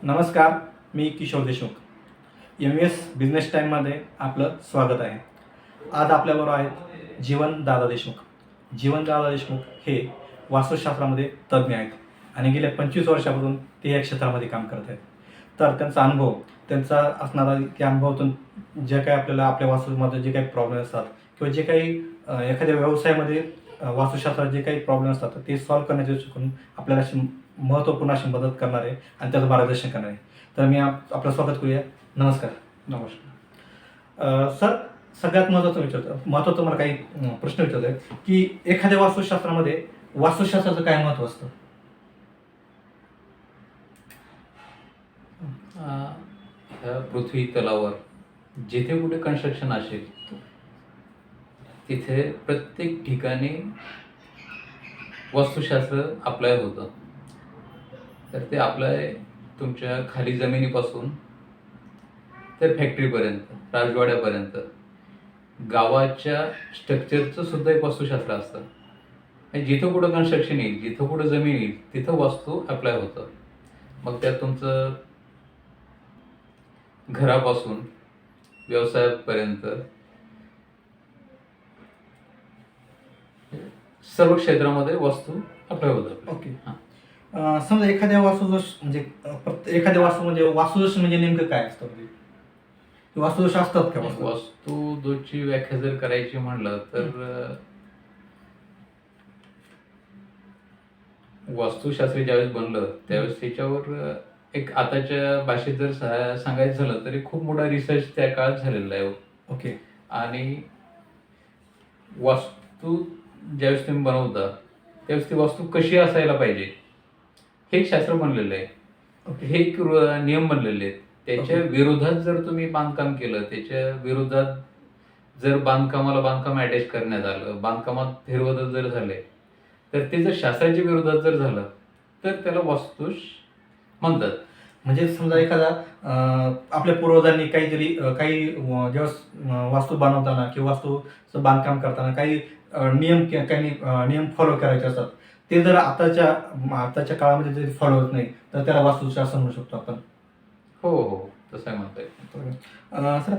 नमस्कार, मी Kishor Deshmukh. MS business टाईममध्ये आपलं स्वागत आहे. आज आपल्याबरोबर आहेत जीवनदादा देशमुख. जीवनदादा देशमुख हे वास्तुशास्त्रामध्ये तज्ज्ञ आहेत आणि गेल्या 25 वर्षापासून ते या क्षेत्रामध्ये काम करत आहेत. तर त्यांचा अनुभव, त्यांचा असणारा त्या अनुभवातून जे काही आपल्याला आपल्या वास्तूमध्ये जे काही प्रॉब्लेम असतात किंवा जे काही एखाद्या व्यवसायामध्ये वास्तुशास्त्रात जे काही प्रॉब्लेम असतात ते सॉल्व्ह करण्याचे शिकून आपल्याला महत्त्वपूर्ण अशी मदत करणार आहे आणि त्याचं मार्गदर्शन करणार आहे. तर मी आपलं स्वागत करूया. नमस्कार. सर, सगळ्यात महत्त्वाचं मला काही प्रश्न विचारतो आहे की एखाद्या वास्तुशास्त्रामध्ये वास्तुशास्त्राचं काय महत्त्व असतं? ह्या पृथ्वी तलावर जिथे कुठे कन्स्ट्रक्शन असेल तिथे प्रत्येक ठिकाणी वास्तुशास्त्र अप्लाय होतं. तर ते अप्लाय तुमच्या खाली जमिनीपासून तर फॅक्टरीपर्यंत, राजवाड्यापर्यंत, गावाच्या स्ट्रक्चरचं सुद्धा एक वास्तुशास्त्र असतं. आणि जिथं कुठं कन्स्ट्रक्शन येईल, जिथं कुठं जमीन येईल तिथं वास्तू अप्लाय होतं. मग त्यात तुमचं घरापासून व्यवसायापर्यंत सर्व क्षेत्रामध्ये वास्तू अप्लाय होतात. ओके. समजा एखाद्या वास्तुदोष म्हणजे एखाद्या वास्तुदोष म्हणजे नेमकं काय असतं? म्हणजे वास्तुदोष असतात का? वास्तुदोषची व्याख्या जर करायची म्हणलं तर वास्तुशास्त्र ज्यावेळेस बनलं त्यावेळेस त्याच्यावर एक आताच्या भाषेत जर सांगायचं झालं तरी खूप मोठा रिसर्च त्या काळात झालेला आहे. ओके. आणि वास्तू ज्यावेळेस तुम्ही बनवता त्यावेळेस ती वास्तू कशी असायला पाहिजे हे एक शास्त्र बनलेलं आहे. हे एक नियम बनलेले आहेत. त्याच्या विरोधात जर तुम्ही बांधकाम केलं, त्याच्या विरोधात जर बांधकाम अटॅच करण्यात आलं, बांधकामात फेरबदल जर झाले तर ते जर शास्त्राच्या विरोधात जर झालं तर त्याला वास्तुदोष म्हणतात. म्हणजे समजा एखादा आपल्या पूर्वजांनी काहीतरी काही जेव्हा वास्तू बनवताना किंवा वास्तूचं बांधकाम करताना काही नियम फॉलो करायचे असतात, ते जर आताच्या काळामध्ये जरी फॉलो होत नाही तर त्याला वास्तुशास्त्र म्हणू शकतो आपण. हो, तसं म्हणता येईल. सर,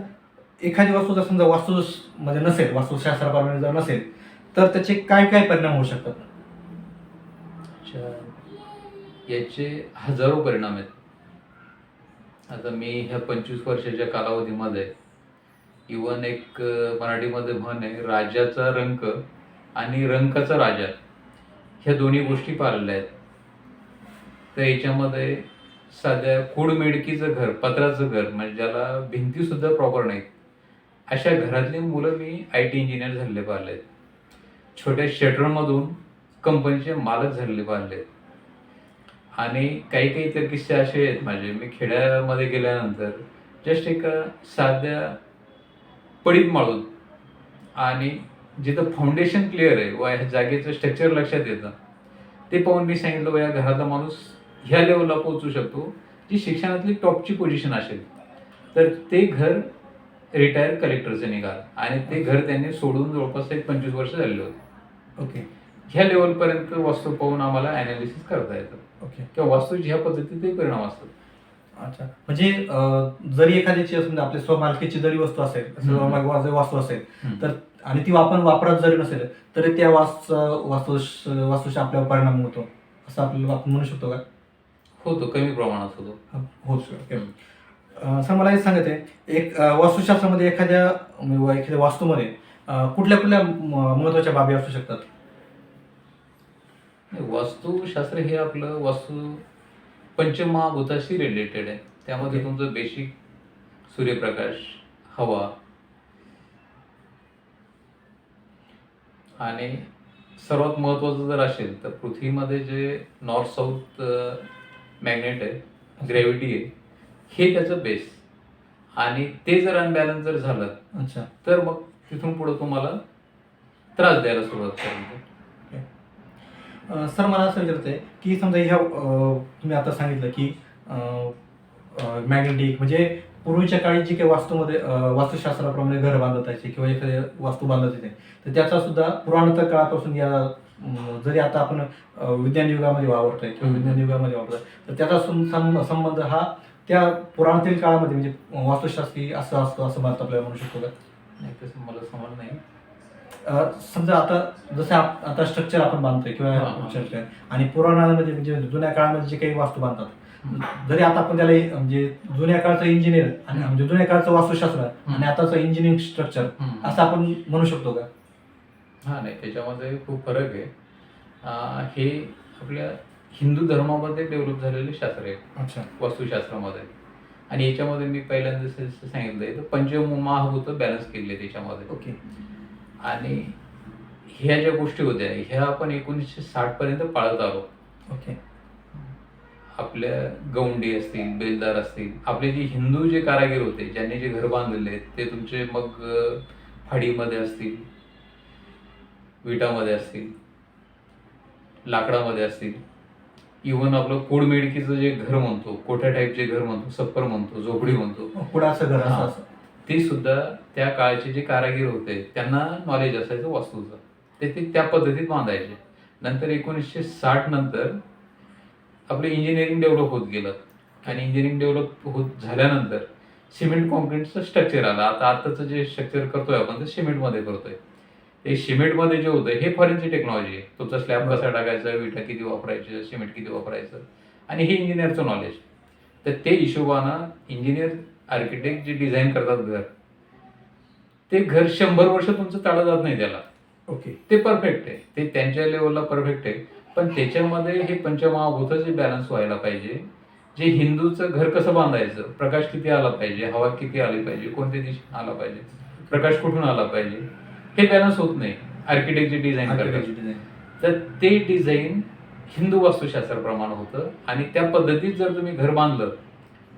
एखादी वास्तू जर समजा वास्तुदोष म्हणजे नसेल, वास्तुशास्त्राप्रमाणे जर नसेल तर त्याचे काय काय परिणाम होऊ शकतात? याचे हजारो परिणाम आहेत. आता मी ह्या 25 वर्षाच्या कालावधीमध्ये इवन एक मराठीमध्ये म्हण आहे, राजाचा रंक आणि रंकाचा राजा, ह्या दोन्ही गोष्टी पाळलेल्या आहेत. तर याच्यामध्ये साध्या कुडमेडकीचं घर, पत्राचं घर, म्हणजे ज्याला भिंती सुद्धा प्रॉपर नाहीत, अशा घरातली मुलं मी IT इंजिनियर झालेले पाहिले आहेत. छोट्या शटरमधून कंपनीचे मालक झालेले पाहिले आहेत. आणि काही तर किस्से असे आहेत माझे. मी खेड्यामध्ये गेल्यानंतर जस्ट एका साध्या पडीत माळून आणि जिथं फाउंडेशन क्लिअर आहे व ह्या जागेचं स्ट्रक्चर लक्षात येतं ते पाहून मी सांगितलं, या घरातला माणूस ह्या लेवलला पोहोचू शकतो जी शिक्षणातली टॉपची पोझिशन असेल. तर ते घर रिटायर कलेक्टरचं निघालं आणि ते घर त्यांनी सोडून जवळपास एक 25 वर्ष झालेले होते. ओके. ह्या लेवलपर्यंत वास्तू पाहून आम्हाला अनालिसिस करता येतं. ओके. किंवा वास्तूची ह्या पद्धतीचे परिणाम असतात. अच्छा, म्हणजे जरी एखाद्याची आपल्या स्वमालकीची जरी वस्तू असेल, वास्तू असेल तर आणि ती आपण वापरात जरी नसेल तरी त्या वास्तूचा आपल्यावर परिणाम होतो असं आपल्याला आपण म्हणू शकतो का? होतो, कमी प्रमाणात होतो. हो सर. सर, मला हे सांगत आहे, एक वास्तुशास्त्रामध्ये एखाद्या वास्तूमध्ये कुठल्या महत्वाच्या बाबी असू शकतात? वास्तुशास्त्र हे आपलं वास्तू पंचमहाभूताशी रिलेटेड आहे. त्यामध्ये तुमचं बेसिक सूर्यप्रकाश, हवा आणि सर्वात महत्त्वाचं जर असेल तर पृथ्वीमध्ये जे नॉर्थ साऊथ मॅग्नेट आहे, ग्रॅव्हिटी आहे, हे त्याचं बेस. आणि ते जर अनबॅलन्स जर झालं अच्छा तर मग तिथून पुढे तुम्हाला त्रास द्यायला सुरुवात करतो. सर, मला असं विचारायचं आहे की समजा ह्या तुम्ही आता सांगितलं की मॅग्नेटिक म्हणजे पूर्वीच्या काळी जी काही वास्तुशास्त्राप्रमाणे घर बांधत यायचे किंवा एखादी वास्तू बांधत येते तर त्याचा सुद्धा पुराणोत्तर काळापासून या जरी आता आपण विज्ञान युगामध्ये वावरतोय किंवा विज्ञान युगामध्ये वापरतोय, तर त्याचा संबंध हा त्या पुराणातील काळामध्ये म्हणजे वास्तुशास्त्री असं असतो असं मत आपल्याला म्हणू शकतो का? नाही, तसं मला समज नाही. समजा आता जसं आता स्ट्रक्चर आपण बांधतोय किंवा हा. स्ट्रक्चर आणि पुराणामध्ये म्हणजे जुन्या काळामध्ये जे काही वास्तू बांधतात, जरी आता आपण त्याला म्हणजे जुन्या काळचं इंजिनियर आणि म्हणजे जुन्या काळचं वास्तुशास्त्र आणि आताचं इंजिनिअरिंग स्ट्रक्चर असं आपण म्हणू शकतो का? हा, नाही, त्याच्यामध्ये खूप फरक आहे. हे आपल्या हिंदू धर्मामध्ये डेव्हलप झालेले शास्त्र आहे अच्छा. वास्तुशास्त्रामध्ये. आणि याच्यामध्ये मी पहिल्यांदा जसं सांगितलंय तर पंचमहाभूत बॅलन्स केले त्याच्यामध्ये. ओके. आणि ह्या ज्या गोष्टी होत्या ह्या आपण 1960 पर्यंत पाळत आलो. ओके. आपल्या गौंडी असतील, बेलदार असतील, आपले जे हिंदू जे कारागीर होते ज्यांनी जे घर बांधलेले आहेत ते तुमचे मग फाडीमध्ये असतील, विटामध्ये असतील, लाकडामध्ये असतील, इव्हन आपलं कोडमेडकीचं जे घर म्हणतो, कोठ्या टाईप जे घर म्हणतो, सप्पर म्हणतो, झोपडी म्हणतो, कुडाचं घर हा. असं ते सुद्धा त्या काळचे जे कारागीर होते त्यांना नॉलेज असायचं वास्तूचं, ते त्या पद्धतीत बांधायचे. नंतर 1960 नंतर आपलं इंजिनिअरिंग डेव्हलप होत गेलं आणि इंजिनिअरिंग डेव्हलप होत झाल्यानंतर सिमेंट कॉन्क्रीटचं स्ट्रक्चर आलं. आताचं जे स्ट्रक्चर करतोय आपण ते सिमेंटमध्ये करतोय. ते सिमेंटमध्ये जे होतं हे फॉरेनची टेक्नॉलॉजी आहे. तुमचा स्लॅब कसा टाकायचा, विटा किती वापरायचं, सिमेंट किती वापरायचं, आणि हे इंजिनिअरचं नॉलेज. तर ते हिशोबानं इंजिनियर आर्किटेक्ट जे डिझाईन करतात घर, ते घर 100 वर्ष तुमचं टाळलं जात नाही त्याला. ओके. ते परफेक्ट आहे, ते त्यांच्या लेवलला परफेक्ट आहे. पण त्याच्यामध्ये हे पंचमहाभूत जे बॅलन्स व्हायला पाहिजे, जे हिंदूचं घर कसं बांधायचं, प्रकाश किती आला पाहिजे, हवा किती आली पाहिजे, कोणत्या दिशेने आला पाहिजे, प्रकाश कुठून आला पाहिजे, हे बॅलन्स होत नाही आर्किटेक्ट जे डिझाईन करतात. तर ते डिझाईन हिंदू वास्तुशास्त्राप्रमाणे होतं आणि त्या पद्धतीत जर तुम्ही घर बांधलं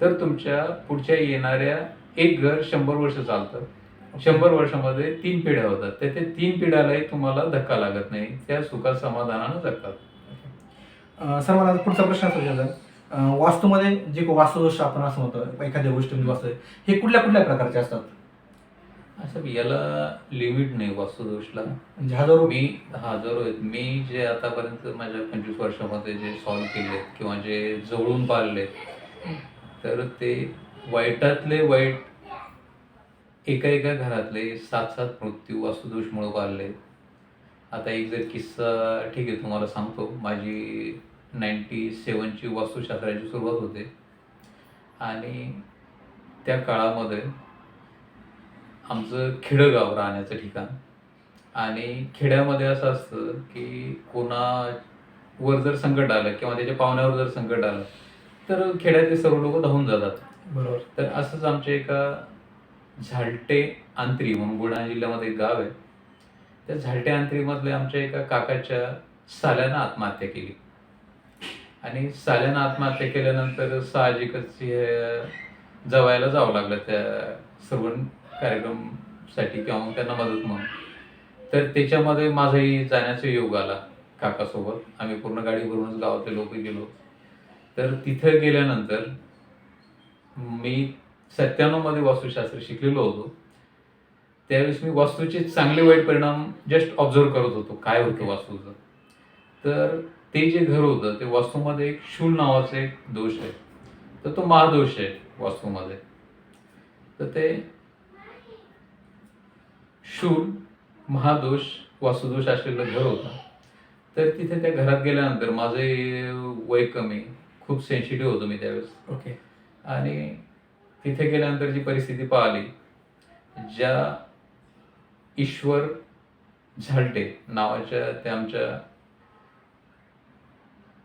तर तुमच्या पुढच्या येणाऱ्या एक घर 100 वर्ष चालतं. 100 वर्षामध्ये 3 पिढ्या होतात. तर ते 3 पिढ्यालाही तुम्हाला धक्का लागत नाही, त्या सुखात समाधानानं जगतात. सर मला पुढचा प्रश्न असा विचारायचा, वास्तूमध्ये जे वास्तुदोष आपण असं म्हणतो एखाद्या गोष्टीमध्ये वास्तू आहे, हे कुठल्या कुठल्या प्रकारचे असतात? असं याला लिमिट नाही वास्तुदोषला. म्हणजे हजारो हजारो आहेत. मी जे आतापर्यंत माझ्या 25 वर्षामध्ये जे सॉल्व्ह केले किंवा जे जवळून पाळले, तर ते वाईटातले वाईट एका एका घरातले 7-7 मृत्यू वास्तुदोषमुळे पाळले. आता एक जर किस्सा ठीक आहे तुम्हाला सांगतो. माझी 97ची वास्तुशास्त्राची सुरुवात होते आणि त्या काळामध्ये आमचं खेडगाव राहण्याचं ठिकाण, आणि खेड्यामध्ये असं असतं की कोणावर जर संकट आलं किंवा त्याच्या पाहुण्यावर जर संकट आलं तर खेड्यातले सर्व लोक धावून जातात. बरोबर. तर असंच आमच्या एका झालटे आंत्री म्हणून बुलढाणा जिल्ह्यामध्ये एक गाव आहे, त्या झालटे आंत्रीमधल्या आमच्या एका काकाच्या साल्यानं आत्महत्या केली. आणि साल्यानं आत्महत्या केल्यानंतर साहजिकच जवायला जावं लागलं त्या सर्व कार्यक्रमसाठी किंवा मग त्यांना मदत म्हणून. तर त्याच्यामध्ये माझाही जाण्याचा योग आला काकासोबत. आम्ही पूर्ण गाडी भरूनच गावातले लोक गेलो. तर तिथं गेल्यानंतर मी 97 मध्ये वास्तुशास्त्र शिकलेलो होतो. त्यावेळेस मी वास्तूचे चांगले वाईट परिणाम जस्ट ऑब्झर्व करत होतो, काय होतं वास्तूचं. तर ते जे घर होतं ते वास्तूमध्ये एक शूल नावाचा एक दोष आहे, तर तो महादोष आहे वास्तूमध्ये. तर ते शूल महादोष वास्तुदोष असलेलं घर होतं. तर तिथे त्या घरात गेल्यानंतर माझं वय कमी, खूप सेन्सिटिव्ह होतो मी त्यावेळेस. ओके. आणि तिथे गेल्यानंतर जी परिस्थिती पाहिली, ज्या ईश्वर झालटे नावाच्या त्या आमच्या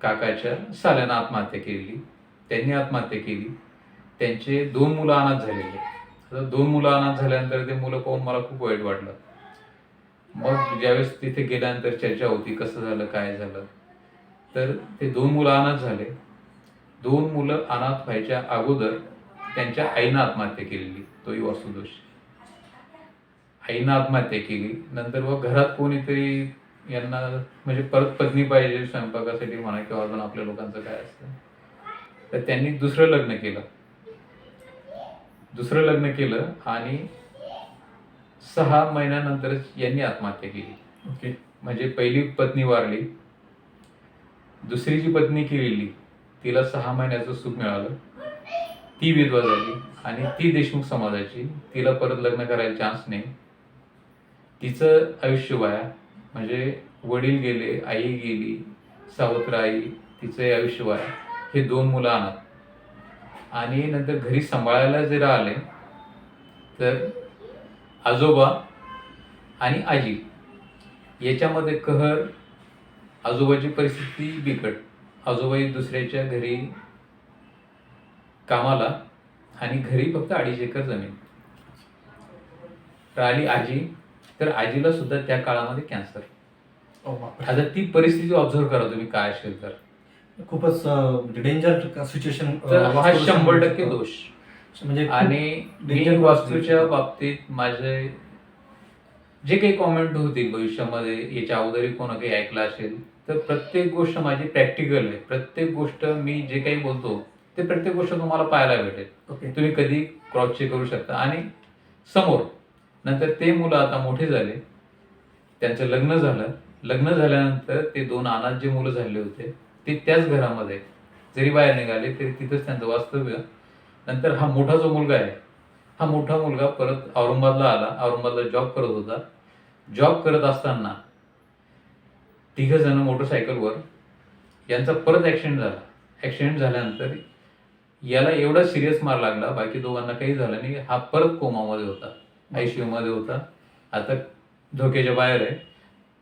काकाच्या साल्यानं आत्महत्या केली, त्यांनी आत्महत्या केली. त्यांचे 2 मुलं अनाथ झालेले. आता 2 मुलं अनाथ झाल्यानंतर ते मुलं पाहून मला खूप वाईट वाटलं. मग ज्यावेळेस तिथे गेल्यानंतर चर्चा होती कसं झालं काय झालं, तर ते 2 मुलं अनाथ झाले. 2 मुलं अनाथ व्हायच्या अगोदर त्यांच्या आईनं आत्महत्या केलेली, तोही वास्तुदोष. आईनं आत्महत्या केली. नंतर मग घरात कोणीतरी यांना म्हणजे परत पत्नी पाहिजे स्वयंपाकासाठी म्हणा किंवा अजून आपल्या लोकांचं काय असतं, तर त्यांनी दुसरं लग्न केलं आणि 6 महिन्यानंतरच यांनी आत्महत्या केली. ओके. म्हणजे पहिली पत्नी वारली, दुसरी जी पत्नी केलेली तिला 6 महिन्याचं सुख मिळालं, ती विधवा झाली आणि ती देशमुख समाजाची, तिला परत लग्न करायला चान्स नाही. तिचं आयुष्य वाया, म्हणजे वडील गेले, आई गेली, सावत्र आई, तिचं आयुष्य वाया. हे 2 मुलं अनाथ. आणि नंतर घरी सांभाळायला जर आले तर आजोबा आणि आजी याच्यामध्ये कहर. आजोबाची परिस्थिती बिकट, आजोबाई दुसऱ्याच्या घरी कामाला आणि घरी फक्त 2.5 एकर जमीन. राहिली आजी, तर आजीला सुद्धा त्या काळामध्ये कॅन्सर. आता ती परिस्थिती ऑब्झर्व करा तुम्ही काय असेल तर. खूपच डेंजर सिच्युएशन. तर हा 100% दोष. म्हणजे आणि मी वास्तूच्या बाबतीत माझे जे काही कॉमेंट होतील भविष्यामध्ये, याच्या अगोदरही कोण काही ऐकलं असेल तर प्रत्येक गोष्ट माझी प्रॅक्टिकल आहे. प्रत्येक गोष्ट मी जे काही बोलतो ते प्रत्येक गोष्ट तुम्हाला पाहायला भेटेल. ओके. तुम्ही कधी क्रॉस चेक करू शकता. आणि समोर नंतर ते मुलं आता मोठे झाले, त्यांचं लग्न झालं. लग्न झाल्यानंतर ते 2 अनाथ जे मुलं झाले होते ते त्याच घरामध्ये जरी बाहेर निघाले तरी तिथंच त्यांचं वास्तव्य. नंतर हा मोठा जो मुलगा आहे, हा मोठा मुलगा परत औरंगाबादला आला. औरंगाबादला जॉब करत होता. जॉब करत असताना 3 जण मोटरसायकलवर, यांचा परत ॲक्सिडेंट झाला. ॲक्सिडेंट झाल्यानंतर याला एवढा सिरियस मार लागला, बाकी दोघांना काही झालं नाही. हा परत कोमामध्ये होता, ICU मध्ये होता. आता धोक्याच्या बाहेर आहे.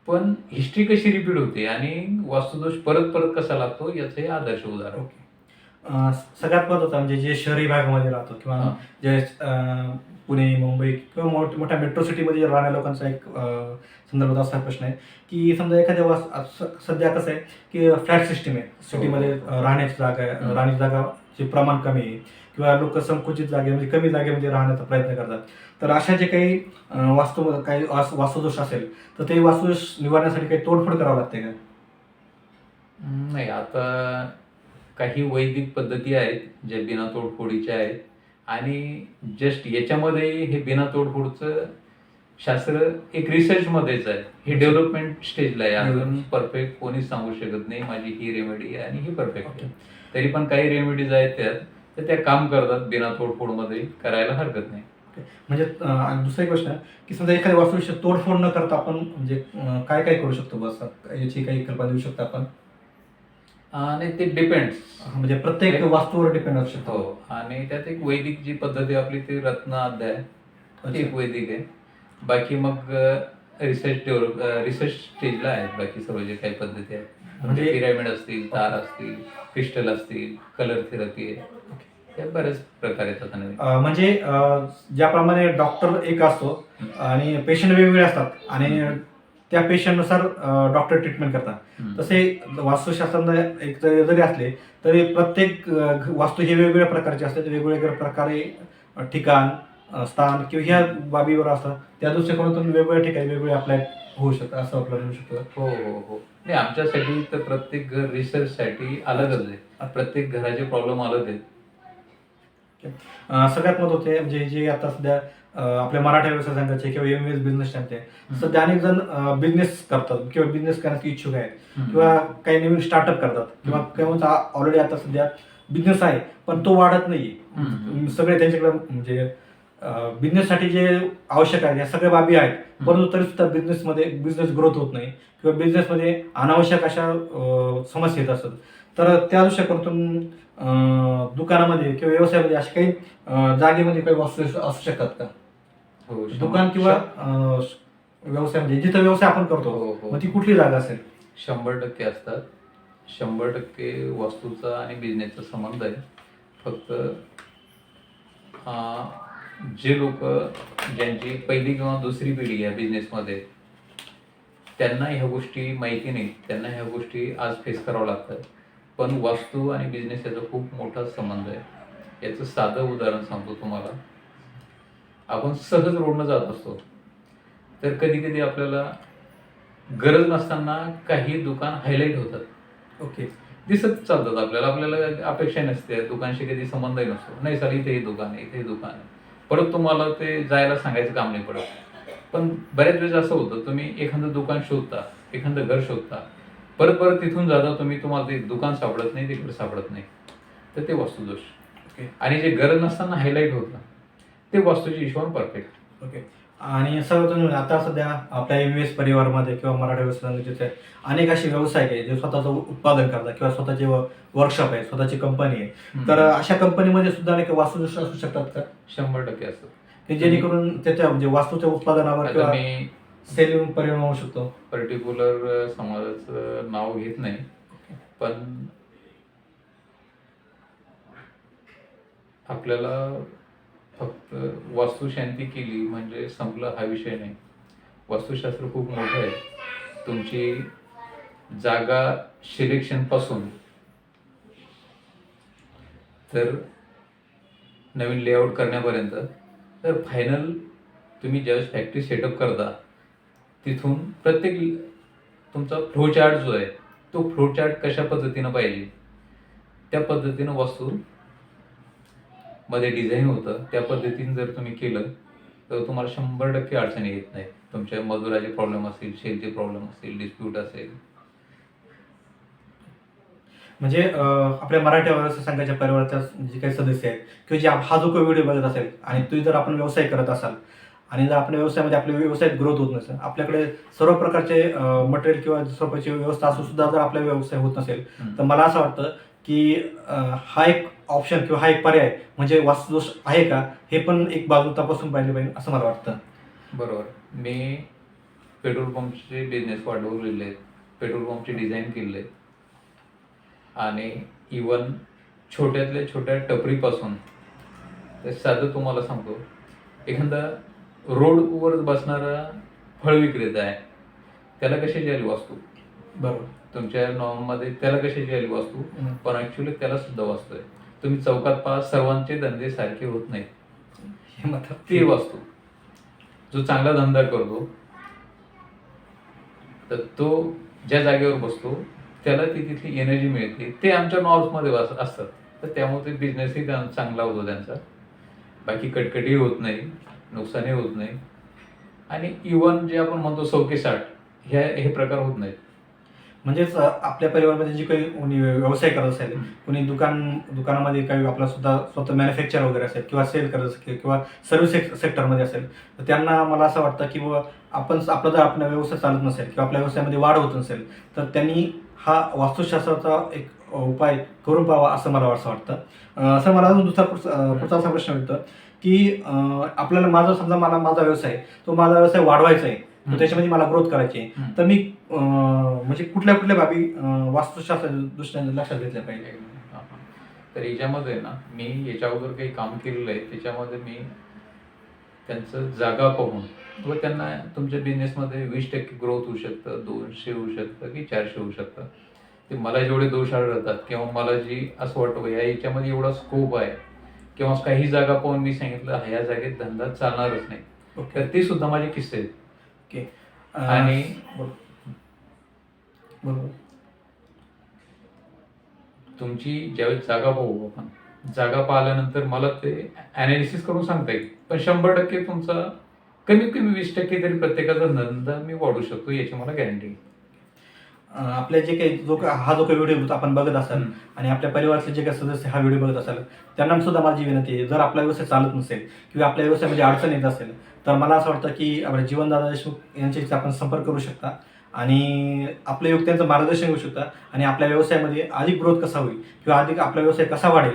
पण हिस्ट्री कशी रिपीट होते आणि वास्तुदोष परत परत कसा लागतो याचं हे आदर्श उदाहरण. ओके. सगळ्यात महत्त्वाचं म्हणजे जे शहरी भागामध्ये राहतो किंवा हां. जे पुणे, मुंबई किंवा मोठ्या मेट्रो सिटीमध्ये राहणाऱ्या लोकांचा एक संदर्भात असा प्रश्न आहे की समजा एखाद्या सध्या कसं आहे की फ्लॅट सिस्टीम आहे सिटीमध्ये. राहण्याची जागा आहे, राहण्याची जागाचे प्रमाण कमी आहे किंवा लोक संकुचित जागेमध्ये, कमी जागेमध्ये राहण्याचा प्रयत्न करतात. तर अशा जे काही काही वास्तुदोष असेल तर ते वास्तुदोष निवारण्यासाठी काही तोडफोड करावं लागते का? नाही, आता काही वैदिक पद्धती आहेत ज्या बिना तोडफोडीच्या आहेत. आणि जस्ट याच्यामध्ये हे बिना तोडफोडचं शास्त्र एक रिसर्चमध्येच आहे. हे डेव्हलपमेंट स्टेजला आहे. अजून परफेक्ट कोणीच सांगू शकत नाही माझी ही रेमेडी आहे आणि ही परफेक्ट आहे. तरी पण काही रेमेडीज आहेत त्यात, तर त्या काम करतात बिना तोडफोडमध्ये, करायला हरकत नाही. म्हणजे आणि दुसरा एक गोष्ट आहे की समजा एखाद्या वास्तूविषयी तोडफोड न करता आपण म्हणजे काय काय करू शकतो बस याची काही कल्पना देऊ शकतो आपण? आणि ते डिपेंड्स. म्हणजे प्रत्येक वास्तूवर डिपेंड असू शकतो. हो. आणि त्यात एक वैदिक जी पद्धत आहे आपली ती रत्न अध्याय, ती एक वैदिक आहे. बाकी मग रिसर्च स्टेजला आहेत बाकी सर्व जे काही पद्धती आहेत. म्हणजे पिरामिड असतील, तार असतील, क्रिस्टल असतील, कलर थेरपी आहे, या बऱ्याच प्रकार येतात. म्हणजे ज्याप्रमाणे डॉक्टर एक असतो आणि पेशंट वेगवेगळे असतात आणि त्या पेशंटनुसार डॉक्टर ट्रीटमेंट करतात, तसे वास्तुशास्त्रात एक जरी असले तरी प्रत्येक वास्तू हे वेगवेगळ्या प्रकारचे असतात. वेगवेगळ्या प्रकारे ठिकाण, स्थान किंवा ह्या बाबीवर असतात. त्या दृष्टिकोनातून वेगवेगळ्या ठिकाणी वेगवेगळे अप्लाय होऊ शकतं, असं आपल्याला होऊ शकतं. हो हो हो. नाही, आमच्यासाठी तर प्रत्येक घर रिसर्चसाठी अलगच आहे. प्रत्येक घराचे प्रॉब्लेम अलग आहेत. सगळ्यात महत्त्वाचे म्हणजे जे आता सध्या आपल्या मराठा व्यवसाय संघाचे किंवा MVS बिझनेस टाइमचे सध्या अनेक जण बिझनेस करतात किंवा बिझनेस करण्याची इच्छुक आहेत किंवा काही नवीन स्टार्टअप करतात किंवा ऑलरेडी आता सध्या बिझनेस आहे पण तो वाढत नाहीये. सगळे त्यांच्याकडे म्हणजे बिझनेससाठी जे आवश्यक आहे या सगळ्या बाबी आहेत, परंतु तरी सुद्धा बिझनेस ग्रोथ होत नाही किंवा बिझनेसमध्ये अनावश्यक अशा समस्या येत असतात. तर त्या दृष्टिकोनातून दुकानामध्ये किंवा व्यवसायामध्ये अशा काही जागेमध्ये काही वास्तू असू शकतात का? हो, दुकान किंवा व्यवसाय म्हणजे जिथं व्यवसाय आपण करतो मग ती कुठली जागा असेल? 100% असतात. 100% वास्तूचा आणि बिझनेसचा संबंध आहे. फक्त जे लोक ज्यांची पहिली किंवा दुसरी पिढी आहे बिझनेसमध्ये, त्यांना ह्या गोष्टी माहिती नाहीत. त्यांना ह्या गोष्टी आज फेस करावं लागतात. पण वास्तू आणि बिझनेस याचा खूप मोठा संबंध आहे. याचं साधं उदाहरण सांगतो तुम्हाला. आपण सहज रोडनं जात असतो तर कधी कधी आपल्याला गरज नसताना काही दुकान हायलाईट होतात. ओके. दिसत चालतात आपल्याला अपेक्षा नसते, दुकानशी कधी संबंधही नसतो. नाही सर, इथेही दुकान आहे, इथेही दुकान आहे. परत तुम्हाला ते जायला सांगायचं काम नाही पडत. पण बऱ्याच वेळेस असं होतं, तुम्ही एखादं दुकान शोधता एखादं घर शोधता, परत परत तिथून जाता तुम्ही, तुम्हाला ते दुकान सापडत नाही, ते घर सापडत नाही, तर ते वास्तुदोष. ओके. आणि जे गरज नसताना हायलाईट होतं ते वास्तूच्या हिशोबाने परफेक्ट. ओके. आणि सर्वजण आता सध्या आपल्या एम परिवारमध्ये किंवा मराठी व्यवसायामध्ये अनेक असे व्यावसायिक आहे जे स्वतःचं उत्पादन करतात किंवा स्वतःचे वर्कशॉप आहे, स्वतःची कंपनी आहे. तर अशा कंपनीमध्ये सुद्धा अनेक वास्तुदोष असू शकतात का? 100% असतं. की जेणेकरून त्याच्या म्हणजे वास्तूच्या उत्पादनावर आता किंवा मी सेल परिणाम होऊ शकतो. पर्टिक्युलर समाजाचं नाव घेत नाही, पण आपल्याला फक्त वास्तुशांती केली म्हणजे संपलं हा विषय नाही. वास्तुशास्त्र खूप मोठं आहे. तुमची जागा सिलेक्शन पासून तर नवीन लेआउट करण्यापर्यंत, तर फायनल तुम्ही ज्यावेळेस फॅक्टरी सेटअप करता तिथून प्रत्येक तुमचा फ्लो चार्ट जो आहे तो फ्लो चार्ट कशा पद्धतीनं पाहिजे त्या पद्धतीनं वास्तू मध्ये डिझाईन होतं. त्या पद्धतीने जर तुम्ही केलं तर तुम्हाला 100% अडचणी येत नाही. तुमच्या मजुराचे प्रॉब्लेम असतील, शेलचे प्रॉब्लेम असतील, डिस्प्यूट असेल. म्हणजे आपल्या मराठी व्यवसाय संघाच्या परिवाराच्या जे काही सदस्य आहेत किंवा जे हा जो काही व्हिडिओ बघत असेल आणि तुम्ही जर आपण व्यवसाय करत असाल आणि जर आपल्या व्यवसायामध्ये आपल्या व्यवसायात ग्रोथ होत नसेल, आपल्याकडे सर्व प्रकारचे मटेरियल किंवा स्वरूपाची व्यवस्था असून सुद्धा जर आपला व्यवसाय होत नसेल, तर मला असं वाटतं की हा एक ऑप्शन किंवा हा एक पर्याय म्हणजे वास्तुदोष आहे का हे पण एक बाजू तपासून पाहिजे पाहिजे असं मला वाटतं. बरोबर. मी पेट्रोल पंपचे बिझनेस वाढवलेले आहेत, पेट्रोल पंपचे डिझाईन केले आहेत आणि इवन छोट्यातल्या छोट्या टपरीपासून तर साधं तुम्हाला सांगतो, एखादा रोडवर बसणारा फळ विक्रेता आहे, त्याला कशाची आली वास्तू? बरोबर. तुमच्या नॉर्ममध्ये त्याला कशाची आली वास्तू? हम्म. पण ऍक्च्युली त्याला सुद्धा वास्तू आहे. तुम्ही चौकात पहा, सर्वांचे धंदे सारखे होत नाहीत. हे मात्र ती वास्तू जो चांगला धंदा करतो तर तो ज्या जागेवर बसतो त्याला ती तिथली एनर्जी मिळते. ते आमच्या नॉर्थमध्ये असतात, तर त्यामुळे ते बिझनेसही चांगला होतो त्यांचा. बाकी कटकटी होत नाही, नुकसानही होत नाही. आणि इवन जे आपण म्हणतो सौकेसाठ हे प्रकार होत नाहीत. म्हणजेच आपल्या परिवारामध्ये जे काही कोणी व्यवसाय करत असेल, कोणी दुकानामध्ये काही आपला सुद्धा स्वतः मॅन्युफॅक्चर वगैरे असेल किंवा सेल करत असेल किंवा सर्व्हिस सेक्टरमध्ये असेल, तर त्यांना मला असं वाटतं की बाबा आपला जर आपला व्यवसाय चालत नसेल किंवा आपल्या व्यवसायामध्ये वाढ होत नसेल, तर त्यांनी हा वास्तुशास्त्राचा एक उपाय करून पाहावा असं मला असं वाटतं. सर, मला अजून पुढचा असा प्रश्न येतो की आपल्याला माझा व्यवसाय आहे, तो माझा व्यवसाय वाढवायचा आहे, तर त्याच्यामध्ये मला ग्रोथ करायची आहे, तर मी म्हणजे कुठल्या बाबी वास्तुशास्त्र दृष्टीने लक्षात घेतल्या पाहिजे? तर याच्यामध्ये ना मी याच्या अगोदर काही काम केलेलं आहे, त्याच्यामध्ये मी त्यांचं जागा पाहून व त्यांना तुमच्या बिझनेसमध्ये 20% ग्रोथ होऊ शकतं, 200 होऊ शकतं की 400 होऊ शकतं. ते मला जेवढे दोष आढळतात किंवा मला जी असं वाटतं याच्यामध्ये एवढा स्कोप आहे किंवा काही जागा पाहून मी सांगितलं ह्या जागेत धंदा चालणारच नाही, तर ते सुद्धा माझे किस्से आहेत. ओके. आणि बरोबर. तुमची ज्यावेळेस जागा पाहू आपण, जागा पाहिल्यानंतर मला ते अनालिसिस करून सांगता येईल, पण 100% तुमचा कमीत कमी 20% तरी प्रत्येकाचा धंदा मी वाढू शकतो याची मला गॅरंटी. आपल्या जे काही हा जो काही व्हिडिओ आपण बघत असाल आणि आपल्या परिवारातले जे काही सदस्य हा व्हिडिओ बघत असाल, त्यांना सुद्धा माझी विनंती आहे, जर आपला व्यवसाय चालत नसेल किंवा आपल्या व्यवसायामध्ये अडचण येत असेल, तर मला असं वाटतं की आपल्या जीवनदादा देशमुख यांच्याशी आपण संपर्क करू शकता आणि आपल्या त्यांचं मार्गदर्शन घेऊ शकता आणि आपल्या व्यवसायामध्ये अधिक ग्रोथ कसा होईल किंवा अधिक आपला व्यवसाय कसा वाढेल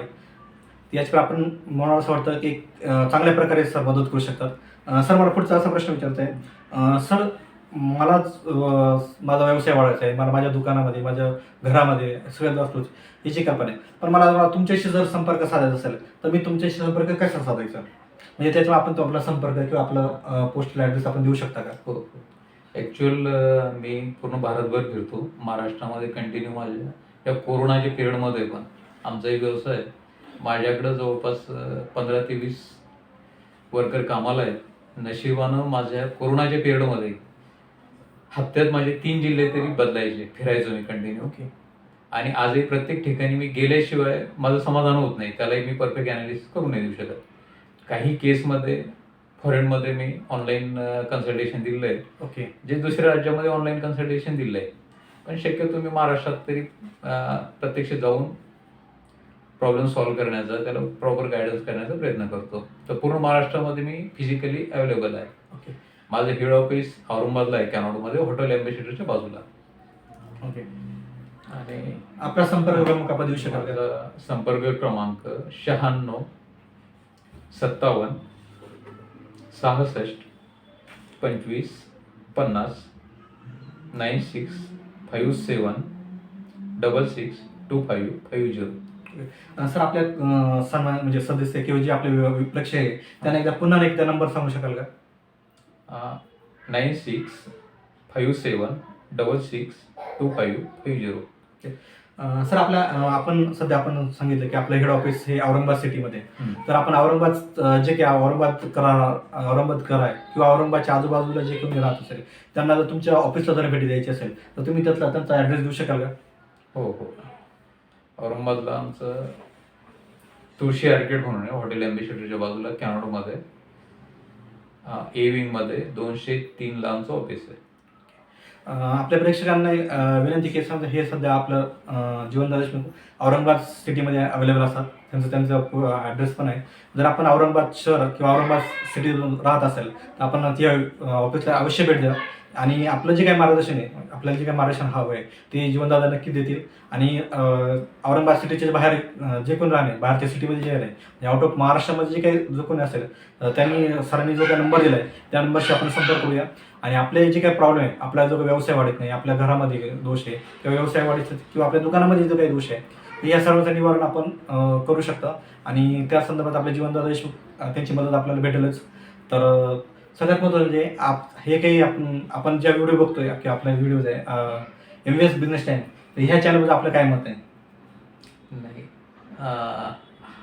याच्याकडे आपण मला असं वाटतं की चांगल्या प्रकारे सर मदत करू शकतात. सर, मला पुढचा असा प्रश्न विचारता आहे, सर, मलाच माझा व्यवसाय वाढवायचा आहे, मला माझ्या दुकानामध्ये, माझ्या घरामध्ये सगळ्यात वस्तूच याची कल्पना आहे, पण मला तुमच्याशी जर संपर्क साधायचा असेल तर मी तुमच्याशी संपर्क कसा साधायचा? म्हणजे त्याच्यावर आपण तो आपला संपर्क किंवा आपलं पोस्टल ॲड्रेस आपण देऊ शकता का? हो. ॲक्च्युअल मी पूर्ण भारतभर फिरतो. महाराष्ट्रामध्ये कंटिन्यू माझ्या या कोरोनाच्या पिरियडमध्ये पण आमचा एक व्यवसाय आहे. माझ्याकडं जवळपास 15 ते 20 वर्कर कामाला आहेत. नशिबानं माझ्या कोरोनाच्या पिरियडमध्ये हप्त्यात माझे 3 जिल्हे तरी बदलायचे, फिरायचो मी कंटिन्यू. ओके. आणि आजही प्रत्येक ठिकाणी मी गेल्याशिवाय माझं समाधान होत नाही, त्यालाही मी परफेक्ट ॲनालिसिस करून नाही देऊ शकत. काही केसमध्ये फॉरेनमध्ये मी ऑनलाईन कन्सल्टेशन दिलेलं आहे, ओके जे दुसऱ्या राज्यामध्ये ऑनलाईन कन्सल्टेशन दिलं आहे. पण शक्यतो मी महाराष्ट्रात तरी प्रत्यक्ष जाऊन प्रॉब्लेम सॉल्व्ह करण्याचा, त्याला प्रॉपर गायडन्स करण्याचा प्रयत्न करतो. तर पूर्ण महाराष्ट्रामध्ये मी फिजिकली अवेलेबल आहे. ओके माझं हेड ऑफिस औरंगाबादला आहे, कॅनॉडमध्ये, हॉटेल एम्बेसिडरच्या बाजूला. ओके आणि आपला संपर्क क्रमांक आपण देऊ शकाल का? माझा संपर्क क्रमांक 96 57 66 25 50 9657 66 2550. सर आपल्या सन्मान म्हणजे सदस्य किंवा जे आपले विपक्ष आहे त्यांना एकदा पुन्हा एकदा नंबर सांगू शकाल का? 9657 66 2550. सर आपल्या आपण सध्या आपण सांगितलं की आपलं हेड ऑफिस हे औरंगाबाद सिटीमध्ये आहे. तर आपण औरंगाबाद जे काही औरंगाबाद करार किंवा औरंगाबादच्या आजूबाजूला जे कोणी राहत असेल त्यांना जर तुमच्या ऑफिसला जर भेटी द्यायची असेल तर तुम्ही त्यांचा ॲड्रेस देऊ शकाल का? हो हो, औरंगाबादला आमचं तुळशी आर्केड म्हणून आहे, हॉटेल एम्बेसिडरच्या बाजूला, कॅनॉडमध्ये, ए विंगमध्ये 203 ला आमचं ऑफिस आहे. आपल्या प्रेक्षकांना विनंती की समजा हे सध्या आपलं जीवनदादा देशमुख औरंगाबाद सिटीमध्ये अवेलेबल असतात. त्यांचा ॲड्रेस पण आहे. जर आपण औरंगाबाद शहर किंवा औरंगाबाद सिटीत राहत असेल तर आपण त्या ऑफिसला अवश्य भेट द्या आणि आपलं जे काही मार्गदर्शन आहे, आपल्याला जे काही मार्गदर्शन हवं आहे ते जीवनदादा नक्की देतील. आणि औरंगाबाद सिटीच्या बाहेर जे कोणी राहणे, बाहेरच्या सिटीमध्ये जे आहे, आउट ऑफ महाराष्ट्रामध्ये जे काही जो कोणी असेल त्यांनी सरांनी जो काही नंबर दिला आहे त्या नंबरशी आपण संपर्क करूया. आणि आपले जे काही प्रॉब्लेम आहे, आपला जो काही व्यवसाय वाढत नाही, आपल्या घरामध्ये दोष आहे किंवा व्यवसाय वाढीत किंवा आपल्या दुकानामध्ये जो काही दोष आहे या सर्वांचं निवारण आपण करू शकता. आणि त्या संदर्भात आपल्या जीवनदादा देशमुख त्यांची मदत आपल्याला भेटेलच. तर सगळ्यात महत्त्वाचं म्हणजे हे काही आपण ज्या व्हिडिओ बघतोय किंवा आपल्या व्हिडिओज आहे MVS बिझनेस टाइम, तर ह्या चॅनलबद्दल आपलं काय मत आहे? नाही,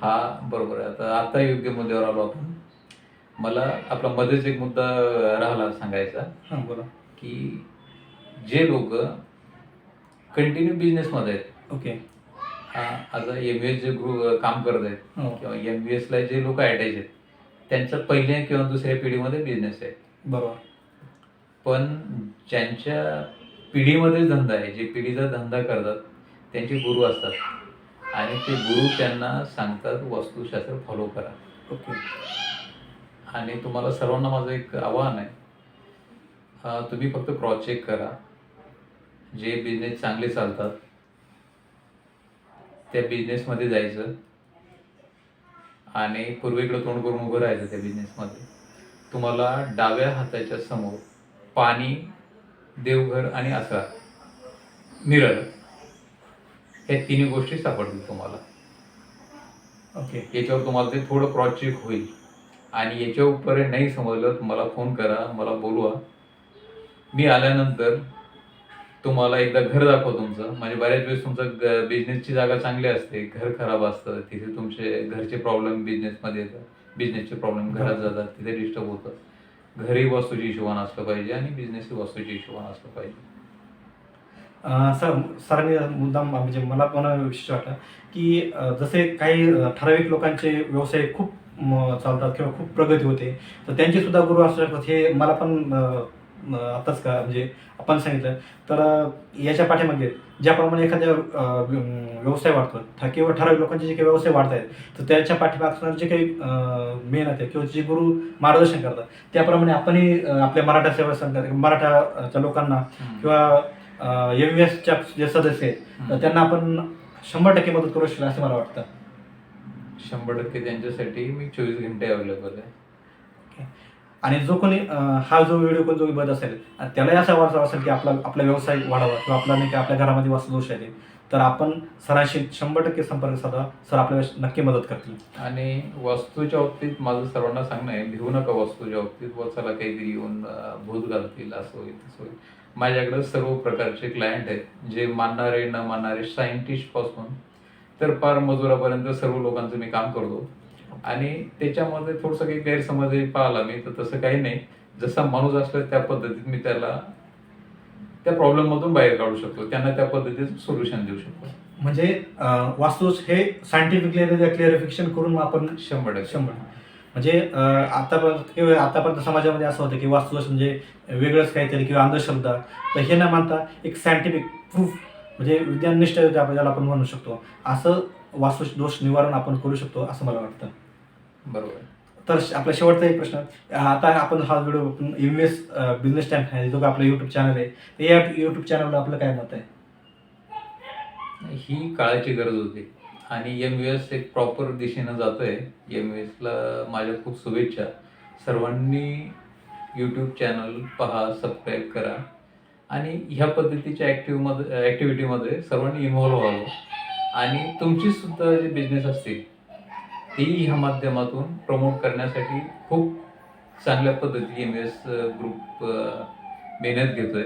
हा बरोबर आहे. आता योग्य मुद्द्यावर आलो आपण. मला आपला मध्येच एक मुद्दा राहिला सांगायचा, हां बोला. की जे लोक कंटिन्यू बिझनेसमध्ये आहेत, ओके आता MVS जे काम करत आहेत हो किंवा MVS ला जे लोक अटॅच आहेत त्यांचा पहिल्या किंवा दुसऱ्या पिढीमध्ये बिझनेस आहे. बरोबर. पण ज्यांच्या पिढीमध्ये धंदा आहे, जे पिढीचा धंदा करतात त्यांचे गुरु असतात आणि ते गुरु त्यांना सांगतात वास्तुशास्त्र फॉलो करा. ओके आणि तुम्हाला सर्वांना माझं एक आव्हान आहे, तुम्ही फक्त क्रॉस चेक करा. जे बिझनेस चांगले चालतात त्या बिझनेसमध्ये जायचं आणि पूर्वेकडे तोंड करून उभं राहायचं. त्या बिझनेसमध्ये तुम्हाला डाव्या हाताच्या समोर पाणी, देवघर आणि आसरा, मिरर, या तिन्ही गोष्टी सापडतील तुम्हाला. ओके याच्यावर तुम्हाला ते थोडं क्रॉस चेक होईल. आणि याच्या उपर नाही समजलं तर मला फोन करा, मला बोलवा. मी आल्यानंतर तुम्हाला एकदा घर दाखव तुमचं. म्हणजे बऱ्याच वेळेस तुमचं बिझनेसची जागा चांगली असते, घर खराब असतं, तिथे तुमचे घरचे प्रॉब्लेम बिझनेसमध्ये येतात, बिझनेसचे प्रॉब्लेम घरात जातात, तिथे डिस्टर्ब होतं. घरी वास्तूची हिशोबाने असलं पाहिजे आणि बिझनेसही वास्तूची हिशोबाने असलं पाहिजे. सरांनी मुद्दाम म्हणजे मला पण विशेष वाटलं की जसे काही ठराविक लोकांचे व्यवसाय खूप चालतात किंवा खूप प्रगती होते तर त्यांचे सुद्धा गुरु असू शकतात. हे मला पण आताच का म्हणजे आपण सांगितलं. तर याच्या पाठीमागे ज्याप्रमाणे एखाद्या व्यवसाय वाढतो किंवा ठराविक लोकांचे जे काही व्यवसाय वाढत आहेत तर त्याच्या पाठीमागचं जे काही मेहनत आहे किंवा जे गुरु मार्गदर्शन करतात त्याप्रमाणे आपणही आपल्या मराठा सेवा संघ, मराठाच्या लोकांना किंवा MVSच्या जे सदस्य आहेत तर त्यांना आपण 100% मदत करू शकतो असं मला वाटतं. 100% त्यांच्यासाठी मी 24 घंटे अवेलेबल आहे. आणि जो कोणी हा जो व्हिडिओ कोण जो बघत असेल त्यालाही असा वाटत असेल की आपला व्यवसाय वाढावा किंवा आपला नाही की आपल्या घरामध्ये वास्तुदोष आहे तर आपण सरांशी 100% संपर्क साधा. सर आपल्याला नक्की मदत करतील. आणि वास्तूच्या बाबतीत माझं सर्वांना सांगणं आहे, भिवू नका वास्तूच्या बाबतीत. चला काहीतरी येऊन भूत घालतील, असं होईल तसं होईल. माझ्याकडे सर्व प्रकारचे क्लायंट आहेत, जे मानणारे न मानणारे, सायंटिस्ट पासून तर पार मजुरापर्यंत सर्व लोकांचं मी काम करतो. आणि त्याच्यामध्ये थोडंसं काही गैरसमज पाहिला मी तर तसं काही नाही. जसा माणूस असला त्या पद्धतीत मी त्याला त्या प्रॉब्लेम मधून बाहेर काढू शकतो, त्यांना त्या पद्धतीचं सोल्युशन देऊ शकतो. म्हणजे वास्तू हे सायंटिफिकली क्लिअरिफिकेशन करून आपण 100%. म्हणजे आतापर्यंत समाजामध्ये असं होतं की वास्तुदोष म्हणजे वेगळंच काहीतरी किंवा अंधश्रद्धा, तर हे न मानता एक सायंटिफिक प्रूफ म्हणजे विज्ञाननिष्ठ ज्याला आपण म्हणू शकतो, असं वास्तुदोष निवारण आपण करू शकतो असं मला वाटतं. बरोबर. तर आपला शेवटचा एक प्रश्न, आता आपण हा व्हिडिओ एम-एस बिझनेस टाइम आहे जो आपलं यूट्यूब चॅनल आहे, तर या यूट्यूब चॅनलवर आपलं काय मत आहे? ही काळाची गरज होती आणि एम-यू-एस एक प्रॉपर दिशेनं जातोय. एम-यू-एसला माझ्या खूप शुभेच्छा. सर्वांनी यूट्यूब चॅनल पहा, सबस्क्राईब करा आणि ह्या पद्धतीच्या ॲक्टिव्हिटीमध्ये सर्वांनी इन्व्हॉल्व्ह व्हावं आणि तुमची सुद्धा जे बिझनेस असतील तेही ह्या माध्यमातून प्रमोट करण्यासाठी खूप चांगल्या पद्धती एम-यू-एस ग्रुप मेहनत घेतोय.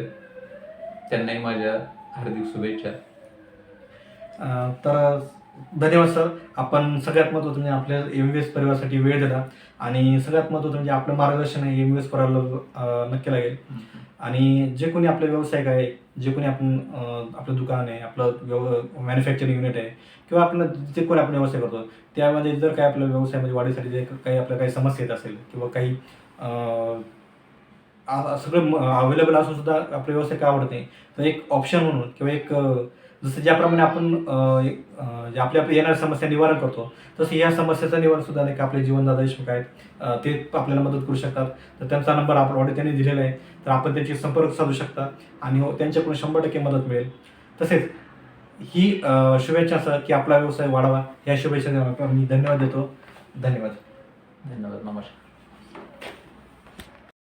त्यांनाही माझ्या हार्दिक शुभेच्छा. तर धन्यवाद सर. आपण सगळ्यात महत्त्वाचं म्हणजे आपल्या एम-एस परिवारासाठी वेळ दिला आणि सगळ्यात महत्त्वाचं म्हणजे आपलं मार्गदर्शन आहे एम-एस परिवाराला नक्की लागेल. आणि जे कोणी आपले व्यावसायिक आहे, जे कोणी आपण आपलं दुकान आहे, आपलं मॅन्युफॅक्चरिंग युनिट आहे किंवा आपलं जे कोणी आपण व्यवसाय करतो, त्यामध्ये जर काही आपल्या व्यवसायामध्ये वाढीसाठी जे काही आपल्या काही समस्या येत असेल किंवा काही सगळं अवेलेबल असून सुद्धा आपला व्यवसाय का आवडत नाही, तर एक ऑप्शन म्हणून किंवा एक जसं ज्याप्रमाणे आपण जे आपल्या येणाऱ्या समस्या निवारण करतो, तसं या समस्येचं निवारण सुद्धा नाही का आपले जीवनदादा देशमुख आहेत, ते आपल्याला मदत करू शकतात. तर त्यांचा नंबर आपण त्यांनी दिलेला आहे, तर आपण त्यांची संपर्क साधू शकता आणि त्यांच्याकडून 100% मदत मिळेल. तसेच ही शुभेच्छा असं की आपला व्यवसाय वाढवा, या शुभेच्छा मी धन्यवाद देतो. धन्यवाद. धन्यवाद. नमस्कार.